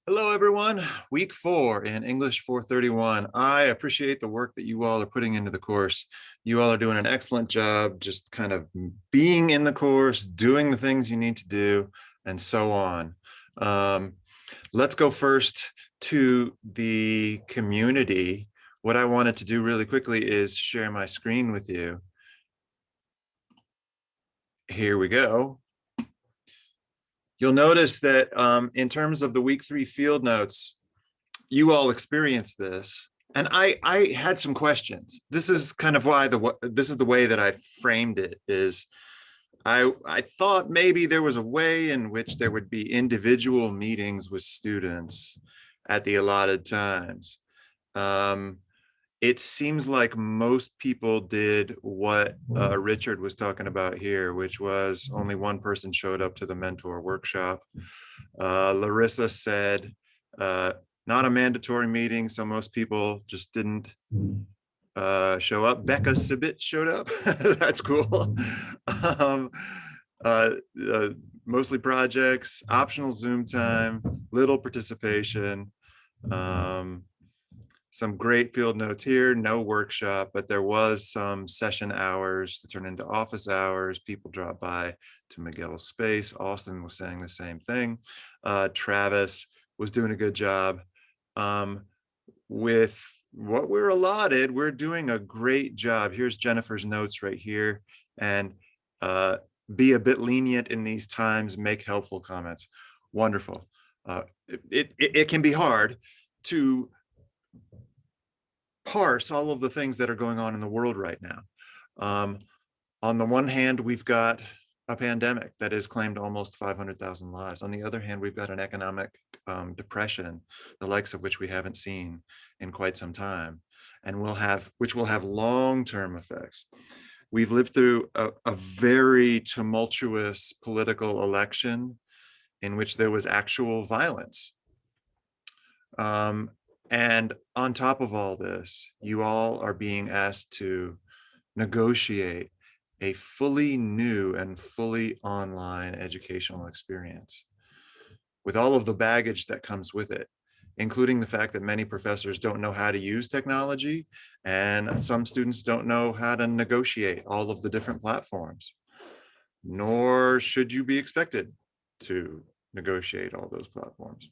Hello, everyone. Week 4 in English 431. I appreciate the work that you all are putting into the course. You all are doing an excellent job just kind of being in the course, doing the things you need to do, and so on. Let's go first to the community. What I wanted to do really quickly is share my screen with you. Here we go. You'll notice that in terms of the week 3 field notes, you all experienced this, and I had some questions. This is kind of why this is the way that I framed it. Is I thought maybe there was a way in which there would be individual meetings with students at the allotted times. It seems like most people did what Richard was talking about here, which was only one person showed up to the mentor workshop. Larissa said, not a mandatory meeting, so most people just didn't show up. Becca Sibit showed up. That's cool. um, uh, uh, Mostly projects, optional Zoom time, little participation. Some great field notes here, no workshop, but there was some session hours to turn into office hours. People dropped by to Miguel's space. Austin was saying the same thing. Travis was doing a good job. With what we're allotted, we're doing a great job. Here's Jennifer's notes right here. And be a bit lenient in these times, make helpful comments. Wonderful. It can be hard to parse all of the things that are going on in the world right now. On the one hand, we've got a pandemic that has claimed almost 500,000 lives. On the other hand, we've got an economic depression, the likes of which we haven't seen in quite some time, and which will have long-term effects. We've lived through a very tumultuous political election in which there was actual violence. And on top of all this, you all are being asked to negotiate a fully new and fully online educational experience with all of the baggage that comes with it, including the fact that many professors don't know how to use technology and some students don't know how to negotiate all of the different platforms, nor should you be expected to negotiate all those platforms.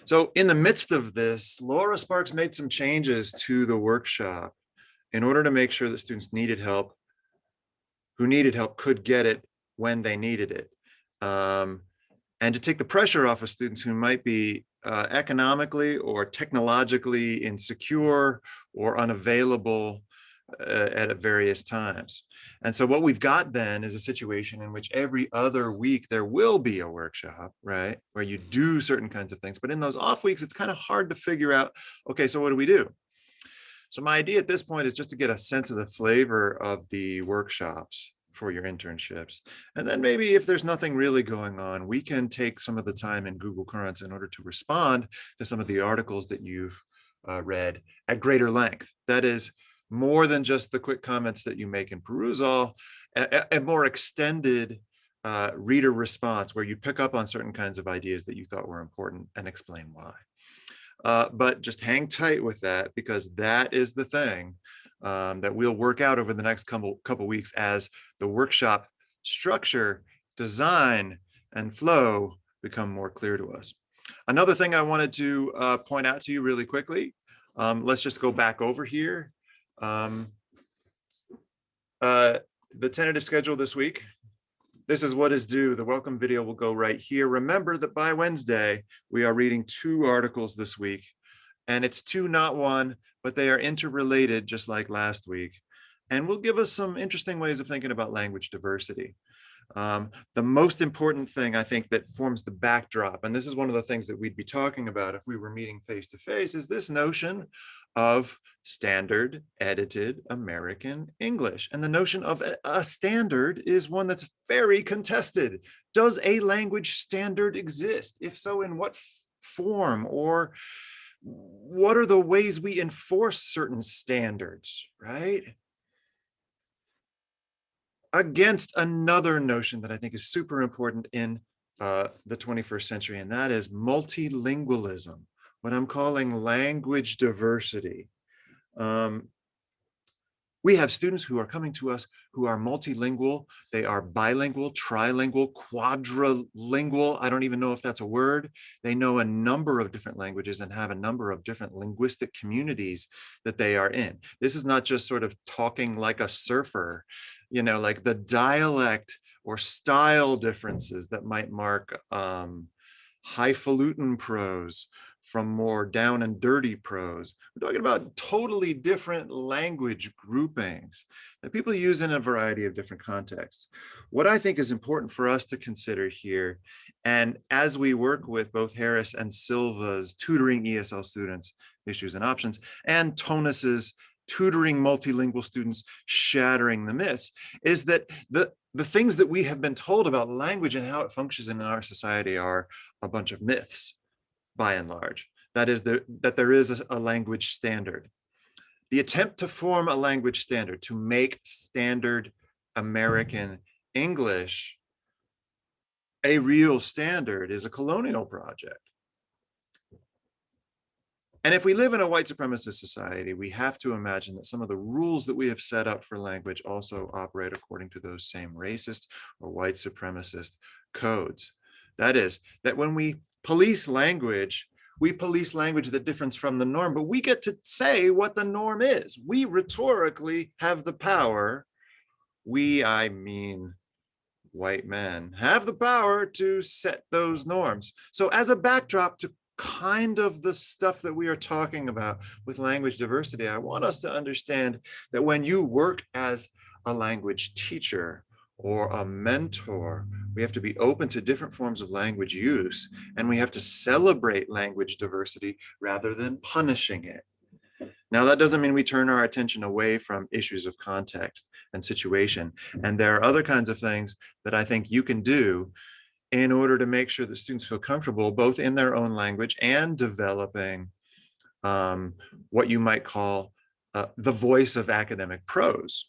So in the midst of this, Laura Sparks made some changes to the workshop in order to make sure that students who needed help could get it when they needed it. And to take the pressure off of students who might be economically or technologically insecure or unavailable at various times. And so what we've got then is a situation in which every other week there will be a workshop, right, where you do certain kinds of things. But in those off weeks, it's kind of hard to figure out, okay, so what do we do? So my idea at this point is just to get a sense of the flavor of the workshops for your internships. And then maybe if there's nothing really going on, we can take some of the time in Google Currents in order to respond to some of the articles that you've read at greater length. That is, more than just the quick comments that you make in Perusall, a more extended reader response where you pick up on certain kinds of ideas that you thought were important and explain why. But just hang tight with that, because that is the thing that we'll work out over the next couple weeks as the workshop structure, design, and flow become more clear to us. Another thing I wanted to point out to you really quickly, let's just go back over here. The tentative schedule this week. This is what is due. The welcome video will go right here. Remember that by Wednesday, we are reading 2 articles this week, and it's 2, not 1, but they are interrelated just like last week, and will give us some interesting ways of thinking about language diversity. The most important thing I think that forms the backdrop, and this is one of the things that we'd be talking about if we were meeting face to face, is this notion of standard edited American English. And the notion of a standard is one that's very contested. Does a language standard exist? If so, in what form? Or what are the ways we enforce certain standards, right? Against another notion that I think is super important in the 21st century, and that is multilingualism, what I'm calling language diversity. We have students who are coming to us who are multilingual. They are bilingual, trilingual, quadrilingual. I don't even know if that's a word. They know a number of different languages and have a number of different linguistic communities that they are in. This is not just sort of talking like a surfer, you know, like the dialect or style differences that might mark highfalutin prose from more down and dirty prose. We're talking about totally different language groupings that people use in a variety of different contexts. What I think is important for us to consider here, and as we work with both Harris and Silva's tutoring ESL students, issues and options, and Tonus's tutoring multilingual students, shattering the myths, is that the things that we have been told about language and how it functions in our society are a bunch of myths, by and large. That is, that there is a language standard. The attempt to form a language standard, to make standard American English a real standard, is a colonial project. And if we live in a white supremacist society, we have to imagine that some of the rules that we have set up for language also operate according to those same racist or white supremacist codes. That is, that when we police language that differs from the norm, but we get to say what the norm is. We rhetorically have the power. We, I mean, white men, have the power to set those norms. So as a backdrop to kind of the stuff that we are talking about with language diversity, I want us to understand that when you work as a language teacher or a mentor, we have to be open to different forms of language use, and we have to celebrate language diversity rather than punishing it. Now, that doesn't mean we turn our attention away from issues of context and situation. And there are other kinds of things that I think you can do in order to make sure that students feel comfortable both in their own language and developing what you might call the voice of academic prose.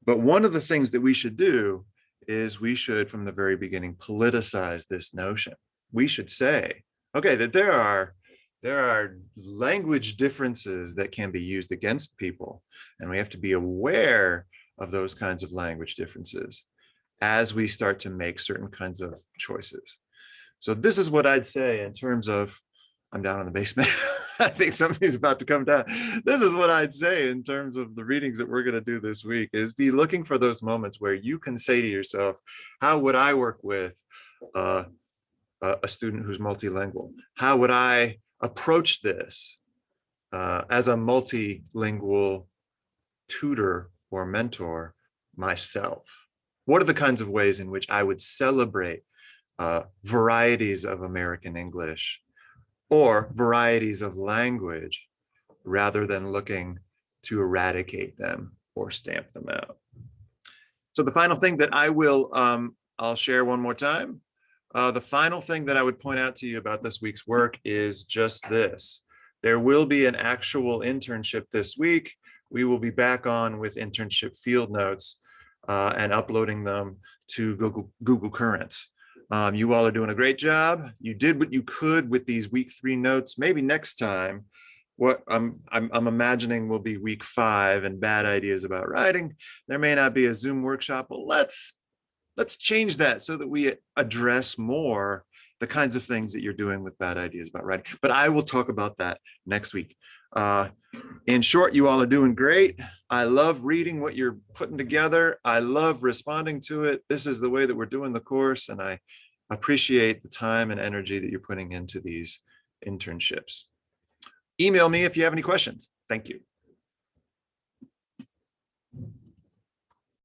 But one of the things that we should do is we should, from the very beginning, politicize this notion. We should say, okay, that there are language differences that can be used against people, and we have to be aware of those kinds of language differences as we start to make certain kinds of choices. So this is what I'd say in terms of, I'm down in the basement. I think something's about to come down. This is what I'd say in terms of the readings that we're going to do this week, is be looking for those moments where you can say to yourself, how would I work with a student who's multilingual? How would I approach this as a multilingual tutor or mentor myself? What are the kinds of ways in which I would celebrate varieties of American English or varieties of language rather than looking to eradicate them or stamp them out? So the final thing that I will, I'll share one more time. The final thing that I would point out to you about this week's work is just this. There will be an actual internship this week. We will be back on with internship field notes and uploading them to Google Currents. You all are doing a great job. You did what you could with these week 3 notes. Maybe next time, what I'm imagining will be week 5 and bad ideas about writing. There may not be a Zoom workshop, but let's change that so that we address more the kinds of things that you're doing with bad ideas about writing. But I will talk about that next week. In short, you all are doing great. I love reading what you're putting together. I love responding to it. This is the way that we're doing the course, and I appreciate the time and energy that you're putting into these internships. Email me if you have any questions. Thank you.